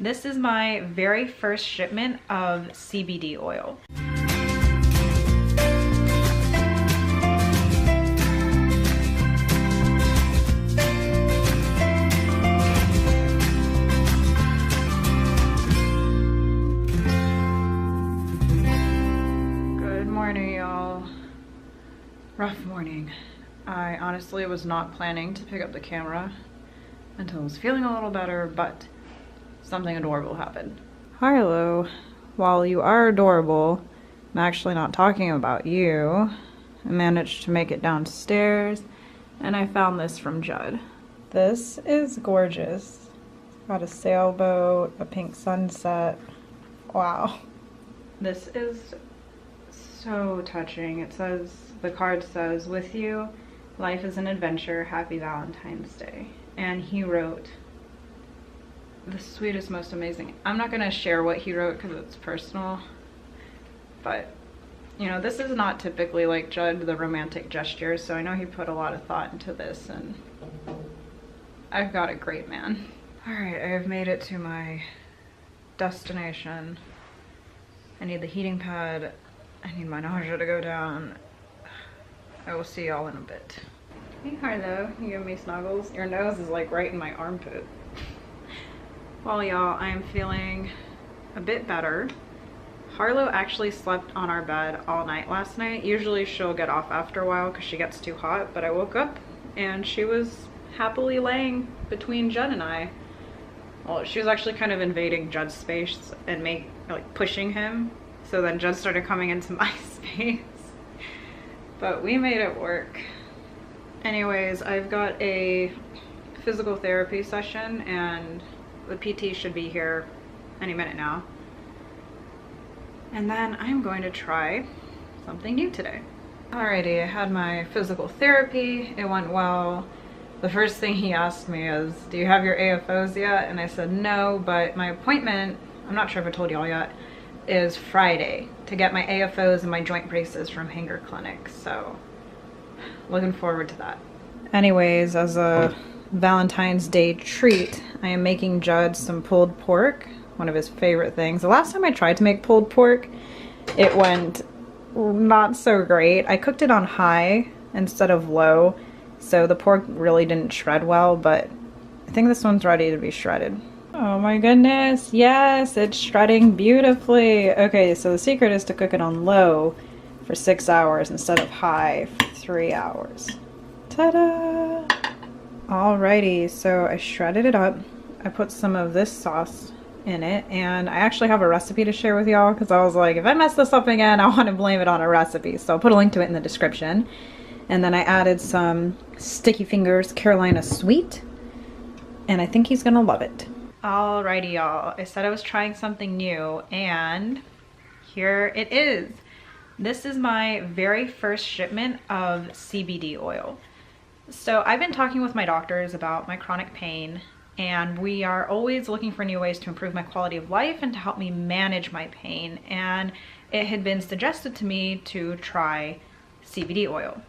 This is my very first shipment of CBD oil. Good morning, y'all. Rough morning. I honestly was not planning to pick up the camera until I was feeling a little better, but something adorable happened. Harlow, while you are adorable, I'm actually not talking about you. I managed to make it downstairs, and I found this from Judd. This is gorgeous. It's got a sailboat, a pink sunset. Wow. This is so touching. It says, the card says, "With you, life is an adventure. Happy Valentine's Day." And he wrote the sweetest, most amazing. I'm not gonna share what he wrote because it's personal, but you know, this is not typically like Judd, the romantic gesture, so I know he put a lot of thought into this, and I've got a great man. All right, I have made it to my destination. I need the heating pad. I need my nausea to go down. I will see y'all in a bit. Hey Harlow, you give me snuggles? Your nose is like right in my armpit. Well, y'all, I am feeling a bit better. Harlow actually slept on our bed all night last night. Usually she'll get off after a while because she gets too hot, but I woke up and she was happily laying between Judd and I. Well, she was actually kind of invading Judd's space and pushing him. So then Judd started coming into my space. But we made it work. Anyways, I've got a physical therapy session and the PT should be here any minute now. And then I'm going to try something new today. Alrighty, I had my physical therapy. It went well. The first thing he asked me is, "Do you have your AFOs yet?" And I said no, but my appointment, I'm not sure if I told y'all yet, is Friday to get my AFOs and my joint braces from Hanger Clinic. So looking forward to that. Anyways, as a Valentine's Day treat, I am making Judd some pulled pork, one of his favorite things. The last time I tried to make pulled pork, it went not so great. I cooked it on high instead of low, so the pork really didn't shred well, but I think this one's ready to be shredded. Oh my goodness, yes, it's shredding beautifully. Okay, so the secret is to cook it on low for 6 hours instead of high for 3 hours. Ta-da! Alrighty, so I shredded it up. I put some of this sauce in it, and I actually have a recipe to share with y'all because I was like, if I mess this up again, I want to blame it on a recipe. So I'll put a link to it in the description. And then I added some Sticky Fingers Carolina Sweet, and I think he's gonna love it. Alrighty, y'all. I said I was trying something new, and here it is. This is my very first shipment of CBD oil. So I've been talking with my doctors about my chronic pain, and we are always looking for new ways to improve my quality of life and to help me manage my pain. And it had been suggested to me to try CBD oil.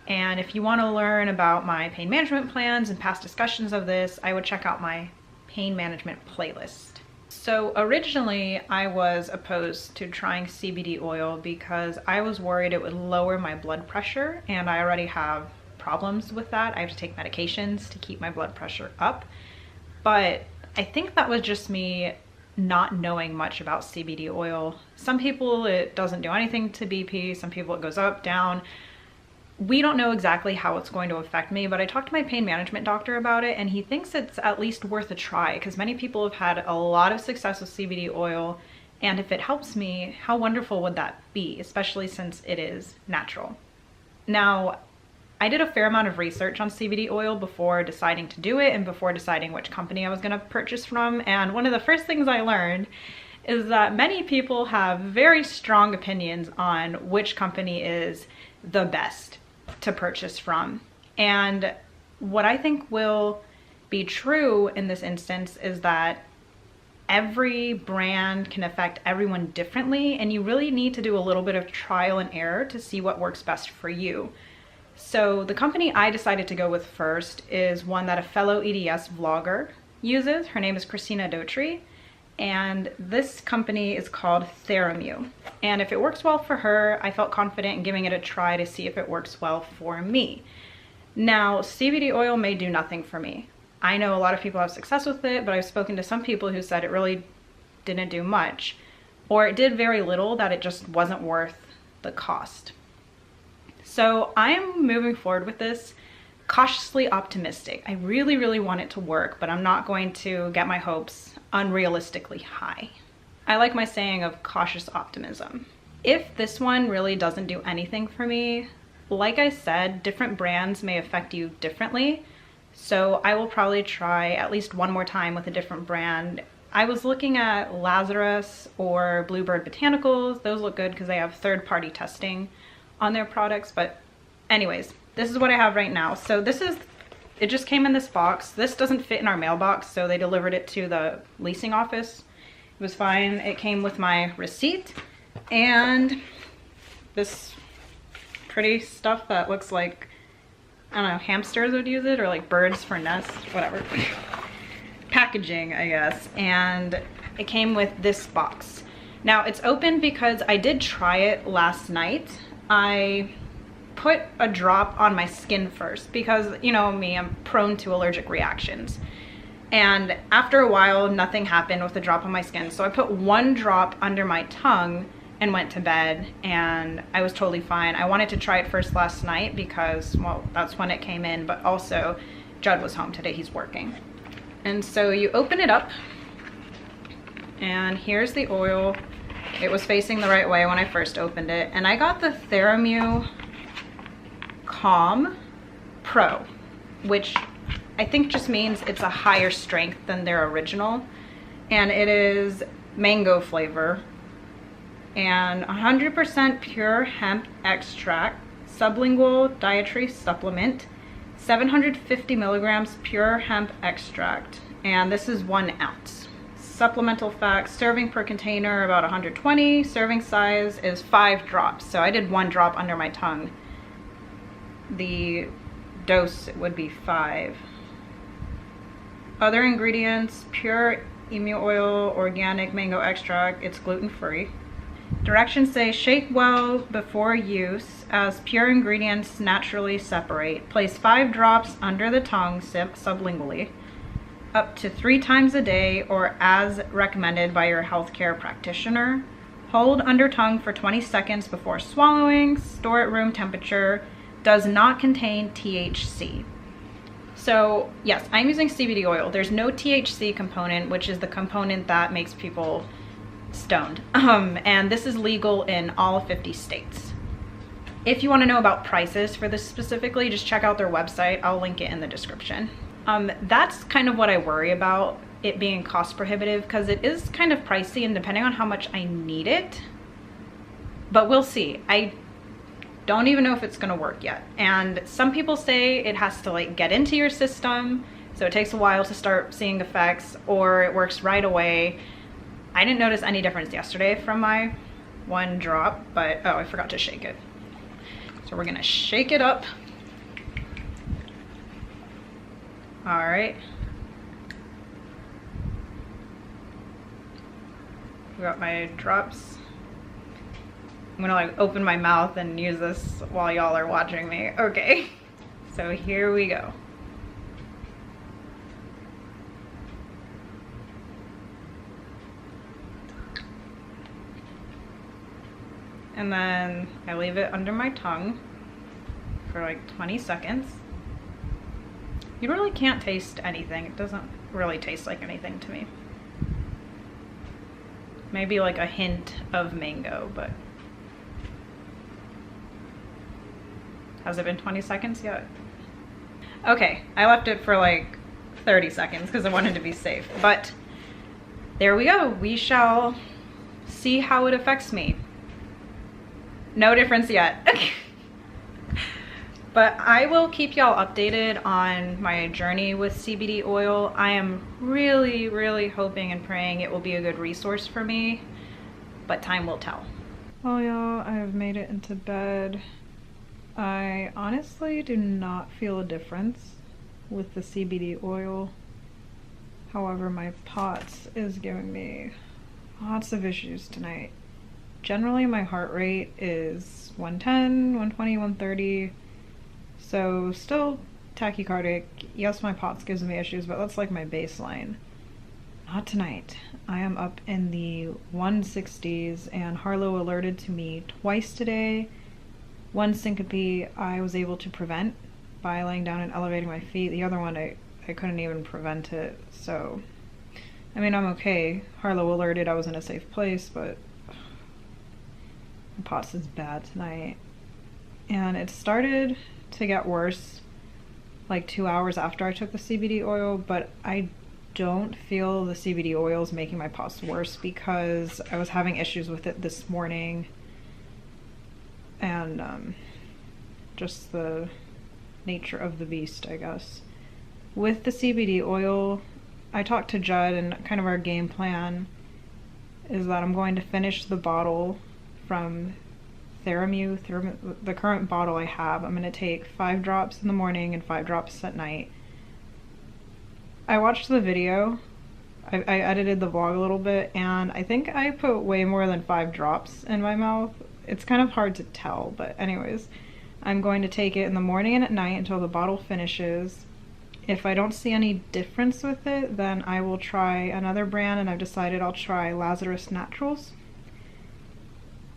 And if you want to learn about my pain management plans and past discussions of this, I would check out my pain management playlist. So originally I was opposed to trying CBD oil because I was worried it would lower my blood pressure, and I already have problems with that. I have to take medications to keep my blood pressure up. But I think that was just me not knowing much about CBD oil. Some people it doesn't do anything to BP, some people it goes up, down. We don't know exactly how it's going to affect me, but I talked to my pain management doctor about it, and he thinks it's at least worth a try because many people have had a lot of success with CBD oil, and if it helps me, how wonderful would that be, especially since it is natural. Now, I did a fair amount of research on CBD oil before deciding to do it and before deciding which company I was going to purchase from, and one of the first things I learned is that many people have very strong opinions on which company is the best to purchase from. And what I think will be true in this instance is that every brand can affect everyone differently, and you really need to do a little bit of trial and error to see what works best for you. So the company I decided to go with first is one that a fellow EDS vlogger uses. Her name is Christina Dotry, and this company is called Theramu. And if it works well for her, I felt confident in giving it a try to see if it works well for me. Now, CBD oil may do nothing for me. I know a lot of people have success with it, but I've spoken to some people who said it really didn't do much, or it did very little, that it just wasn't worth the cost. So I'm moving forward with this cautiously optimistic. I really, really want it to work, but I'm not going to get my hopes unrealistically high. I like my saying of cautious optimism. If this one really doesn't do anything for me, like I said, different brands may affect you differently. So I will probably try at least one more time with a different brand. I was looking at Lazarus or Bluebird Botanicals. Those look good because they have third-party testing on their products. But anyways, this is what I have right now. So it just came in this box. This doesn't fit in our mailbox, so they delivered it to the leasing office. It was fine. It came with my receipt and this pretty stuff that looks like, I don't know, hamsters would use it, or like birds for nests, whatever. Packaging, I guess. And it came with this box. Now it's open because I did try it last night. I put a drop on my skin first because, you know me, I'm prone to allergic reactions. And after a while, nothing happened with the drop on my skin. So I put one drop under my tongue and went to bed, and I was totally fine. I wanted to try it first last night because, well, that's when it came in, but also Judd was home today, he's working. And so you open it up, and here's the oil. It was facing the right way when I first opened it, and I got the Theramu Calm Pro, which I think just means it's a higher strength than their original, and it is mango flavor and 100% pure hemp extract, sublingual dietary supplement, 750 milligrams pure hemp extract, and this is 1 ounce. Supplemental facts: serving per container about 120, serving size is 5 drops, so I did 1 drop under my tongue. The dose would be 5. Other ingredients: pure emu oil, organic mango extract, it's gluten-free. Directions say shake well before use as pure ingredients naturally separate. Place 5 drops under the tongue sublingually up to 3 times a day or as recommended by your healthcare practitioner. Hold under tongue for 20 seconds before swallowing. Store at room temperature. Does not contain THC. So yes, I'm using CBD oil. There's no THC component, which is the component that makes people stoned. And this is legal in all 50 states. If you want to know about prices for this specifically, just check out their website. I'll link it in the description. That's kind of what I worry about, it being cost prohibitive, because it is kind of pricey and depending on how much I need it. But we'll see. I don't even know if it's going to work yet. And some people say it has to like get into your system, so it takes a while to start seeing effects, or it works right away. I didn't notice any difference yesterday from my 1 drop, but oh, I forgot to shake it. So we're gonna shake it up. All right. We got my drops. I'm gonna like open my mouth and use this while y'all are watching me. Okay, so here we go. And then I leave it under my tongue for like 20 seconds. You really can't taste anything. It doesn't really taste like anything to me. Maybe like a hint of mango, but has it been 20 seconds yet? Okay, I left it for like 30 seconds because I wanted to be safe, but there we go. We shall see how it affects me. No difference yet. But I will keep y'all updated on my journey with CBD oil. I am really, really hoping and praying it will be a good resource for me, but time will tell. Well, y'all, I have made it into bed. I honestly do not feel a difference with the CBD oil. However, my POTS is giving me lots of issues tonight. Generally, my heart rate is 110, 120, 130, so still tachycardic. Yes, my POTS gives me issues, but that's like my baseline. Not tonight. I am up in the 160s, and Harlow alerted to me twice today. One syncope I was able to prevent by laying down and elevating my feet. The other one I couldn't even prevent it, so I mean, I'm okay. Harlow alerted I was in a safe place, but my POTS is bad tonight. And it started to get worse like 2 hours after I took the CBD oil, but I don't feel the CBD oil is making my POTS worse because I was having issues with it this morning, and just the nature of the beast, I guess. With the CBD oil, I talked to Judd, and kind of our game plan is that I'm going to finish the bottle from Theramu, the current bottle I have. I'm going to take 5 drops in the morning and 5 drops at night. I watched the video, I edited the vlog a little bit, and I think I put way more than 5 drops in my mouth. It's kind of hard to tell, but anyways, I'm going to take it in the morning and at night until the bottle finishes. If I don't see any difference with it, then I will try another brand, and I've decided I'll try Lazarus Naturals.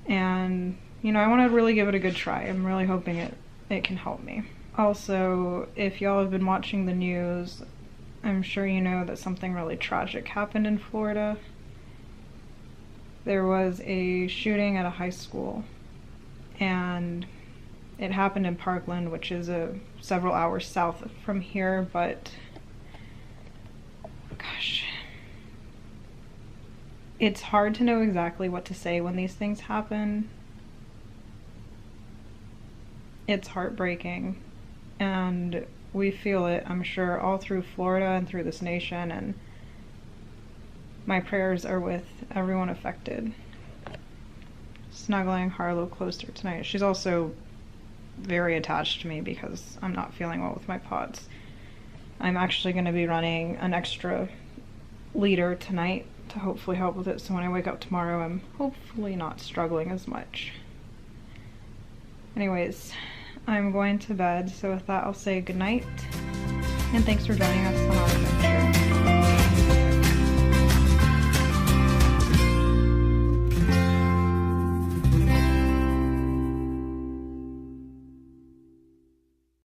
And, you know, I want to really give it a good try. I'm really hoping it can help me. Also, if y'all have been watching the news, I'm sure you know that something really tragic happened in Florida. There was a shooting at a high school, and it happened in Parkland, which is several hours south from here, but gosh, it's hard to know exactly what to say when these things happen. It's heartbreaking, and we feel it, I'm sure, all through Florida and through this nation, and my prayers are with everyone affected. Snuggling Harlow closer tonight. She's also very attached to me because I'm not feeling well with my POTS. I'm actually going to be running an extra liter tonight to hopefully help with it, so when I wake up tomorrow I'm hopefully not struggling as much. Anyways, I'm going to bed, so with that I'll say goodnight, and thanks for joining us on our adventure.